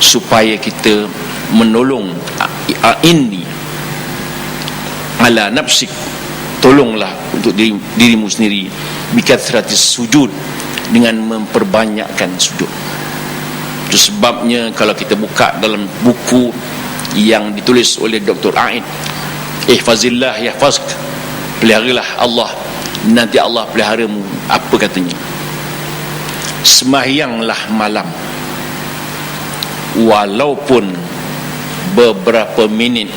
supaya kita menolong inni ala nafsik, tolonglah untuk dirimu sendiri bikathratis sujud, dengan memperbanyakkan sujud. Itu sebabnya kalau kita buka dalam buku yang ditulis oleh Dr. Aid, ihfazillah yahfazk, peliharalah Allah, nanti Allah peliharamu. Apa katanya? Sembahyanglah malam walaupun beberapa minit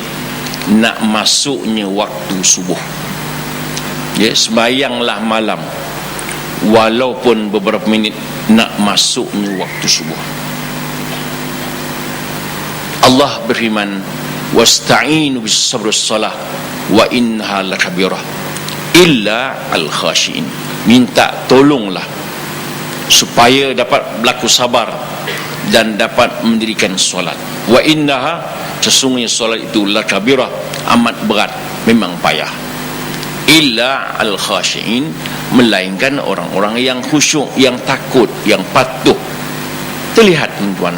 nak masuknya waktu subuh. Ya, sembahyanglah malam walaupun beberapa minit nak masuknya waktu subuh. Allah berfirman, wasta'inu bis sabri salah wa innaha lakabirah illa al khashiin. Minta tolonglah supaya dapat berlaku sabar dan dapat mendirikan solat. Wa innaha, sesungguhnya solat itu lakabirah, amat berat, memang payah. Illa al khashiin, melainkan orang-orang yang khusyuk, yang takut, yang patuh. Terlihat tuan-tuan,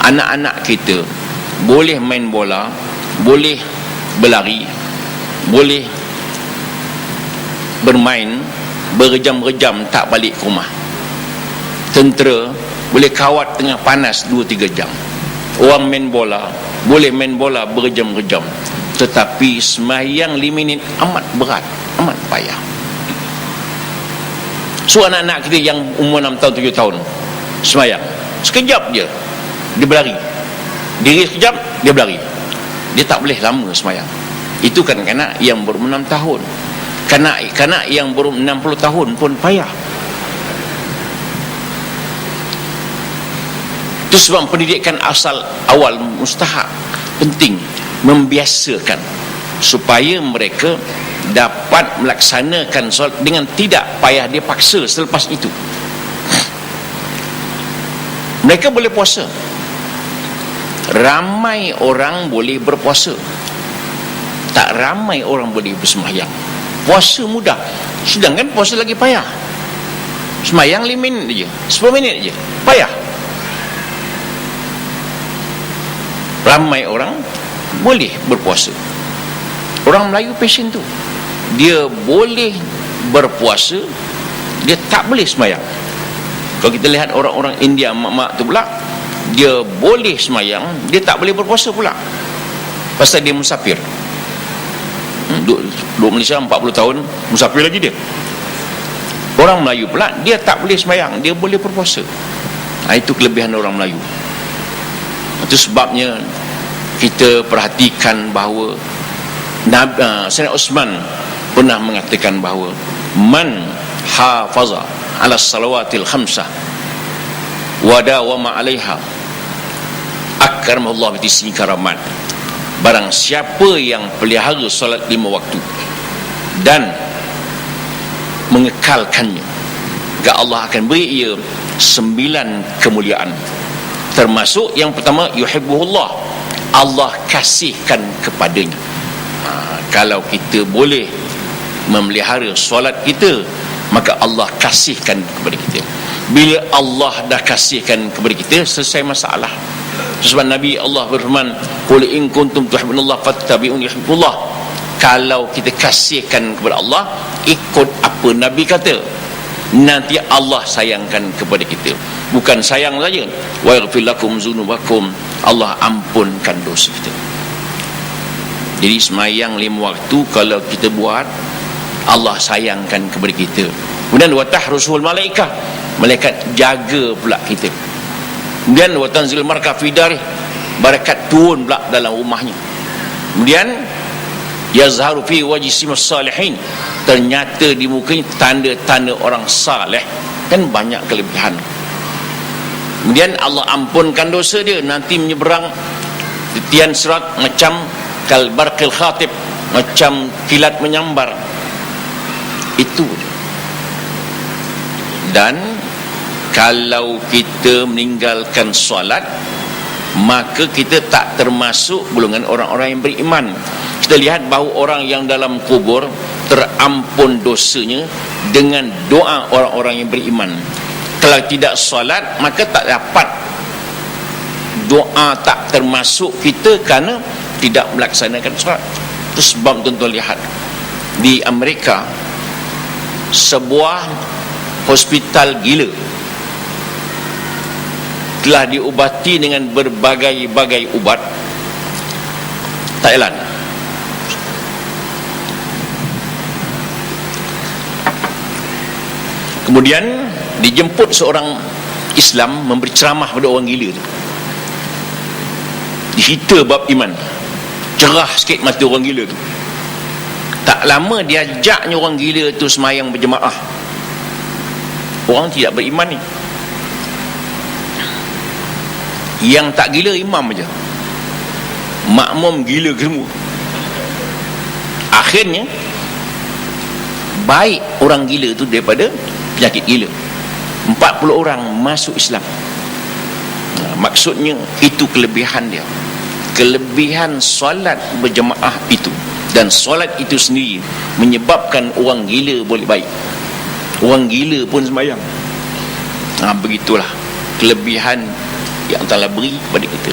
anak-anak kita boleh main bola, boleh berlari, boleh bermain berjam-jam tak balik ke rumah. Tentera boleh kawat tengah panas 2-3 jam. Orang main bola boleh main bola berjam-jam, tetapi sembahyang 5 minit amat berat, amat payah. So anak-anak kita yang umur 6 tahun 7 tahun sembahyang sekejap je dia berlari, diri sekejap dia berlari, dia tak boleh lama sembahyang. Itu kanak-kanak yang berumur 6 tahun. Kanak-kanak yang berumur 60 tahun pun payah. Itu sebab pendidikan asal awal mustahak, penting membiasakan supaya mereka dapat melaksanakan solat dengan tidak payah dia paksa selepas itu. Mereka boleh puasa. Ramai orang boleh berpuasa, tak ramai orang boleh bersembahyang. Puasa mudah, sedangkan puasa lagi payah. Sembahyang 5 minit je, 10 minit je, payah. Ramai orang boleh berpuasa. Orang Melayu passion tu, dia boleh berpuasa, dia tak boleh sembahyang. Kalau kita lihat orang-orang India, mak-mak tu pula, dia boleh sembahyang, dia tak boleh berpuasa pula, pasal dia musafir. Duduk Malaysia 40 tahun, musafir lagi dia. Orang Melayu pula, dia tak boleh sembahyang, dia boleh berpuasa. Itu kelebihan orang Melayu. Itu sebabnya kita perhatikan bahawa Sayyidina Osman pernah mengatakan bahawa man hafaza ala salawatil khamsah wa dawama alaiha akramallahu bi tisni karamat. Barang siapa yang pelihara solat 5 waktu dan mengekalkannya, maka Allah akan beri ia 9 kemuliaan. Termasuk yang pertama, yuhibbuhullah, Allah kasihkan kepadanya. Kalau kita boleh memelihara solat kita, maka Allah kasihkan kepada kita. Bila Allah dah kasihkan kepada kita, selesai masalah. Sebab Nabi Allah berfirman, qul in kuntum tuhibbunallah fattabi'uni yuhibbukumullah. Kalau kita kasihkan kepada Allah, ikut apa Nabi kata, nanti Allah sayangkan kepada kita. Bukan sayang saja, wa yaghfir lakum dzunubakum, Allah ampunkan dosa kita. Jadi sembahyang 5 waktu kalau kita buat, Allah sayangkan kepada kita. Kemudian wa tahrusul malaikah, malaikat jaga pula kita. Kemudian wa tanzilul marka fi darih, barakat turun pula dalam rumahnya. Kemudian yazharu fi wajhimus salihin, ternyata di mukanya tanda-tanda orang saleh. Kan banyak kelebihan. Kemudian Allah ampunkan dosa dia, nanti menyeberang titian sirat macam kalbarqil khatib, macam kilat menyambar. Itu. Dan kalau kita meninggalkan solat, maka kita tak termasuk golongan orang-orang yang beriman. Kita lihat bahawa orang yang dalam kubur terampun dosanya dengan doa orang-orang yang beriman. Kalau tidak solat, maka tak dapat doa tak termasuk kita kerana tidak melaksanakan solat. Itu sebab tuan-tuan lihat di Amerika sebuah hospital gila telah diubati dengan berbagai-bagai ubat. Thailand, kemudian dijemput seorang Islam memberi ceramah pada orang gila tu. Dihita bab iman, cerah sikit mata orang gila tu. Tak lama dia ajaknya orang gila tu semayang berjemaah. Orang tidak beriman ni, yang tak gila imam aja, makmum gila semua. Akhirnya baik orang gila tu daripada penyakit gila. 40 orang masuk Islam. Maksudnya itu kelebihan dia, kelebihan solat berjemaah itu. Dan solat itu sendiri menyebabkan orang gila boleh baik. Orang gila pun sembahyang. Begitulah kelebihan yang telah beri kepada kita.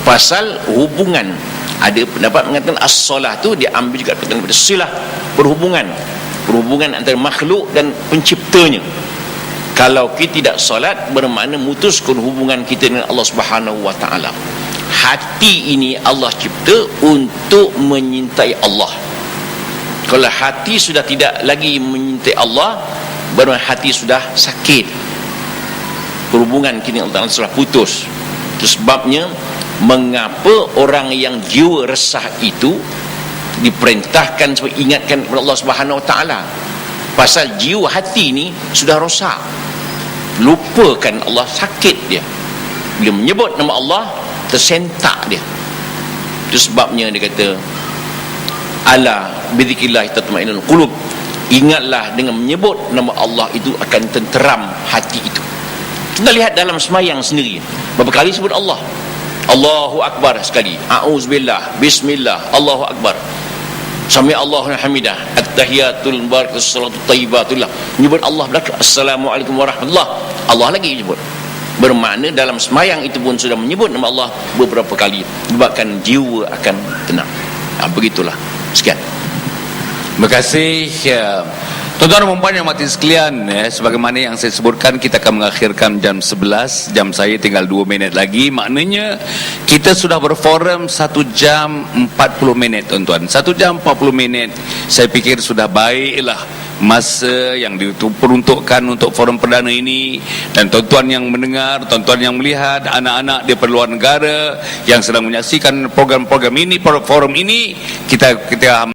Pasal hubungan, ada pendapat mengatakan as-solah tu diambil juga daripada silah, berhubungan antara makhluk dan penciptanya. Kalau kita tidak solat, bermakna mutuskan hubungan kita dengan Allah Subhanahu wa taala. Hati ini Allah cipta untuk menyintai Allah. Kalau hati sudah tidak lagi menyintai Allah, bermakna hati sudah sakit, perhubungan kita dengan Allah sudah putus. Itu sebabnya mengapa orang yang jiwa resah itu diperintahkan supaya ingatkan kepada Allah Subhanahu wa taala. Pasal jiwa hati ni sudah rosak, lupakan Allah, sakit dia. Bila menyebut nama Allah, tersentak dia. Itu sebabnya dia kata, ala bidzikrillah tatma'innul qulub. Ingatlah dengan menyebut nama Allah itu akan tenteram hati itu. Kita lihat dalam semayang sendiri, berapa kali sebut Allah. Allahu Akbar sekali, a'udzubillah, bismillah, Allahu Akbar, sami Allahu hamidah, at-tahiyatul mubarakatus salatu thayyibatullah. Menyebut Allah belakang, assalamualaikum warahmatullah, Allah lagi menyebut. Bermakna dalam semayang itu pun sudah menyebut nama Allah beberapa kali, menyebabkan jiwa akan tenang. Begitulah. Sekian. Terima kasih tuan-tuan dan puan yang mati sekalian, sebagaimana yang saya sebutkan, kita akan mengakhirkan jam 11. Jam saya tinggal 2 minit lagi. Maknanya kita sudah berforum 1 jam 40 minit tuan-tuan. 1 jam 40 minit saya fikir sudah baiklah masa yang diperuntukkan untuk forum perdana ini. Dan tuan-tuan yang mendengar, tuan-tuan yang melihat, anak-anak di luar negara yang sedang menyaksikan program-program ini, forum ini, kita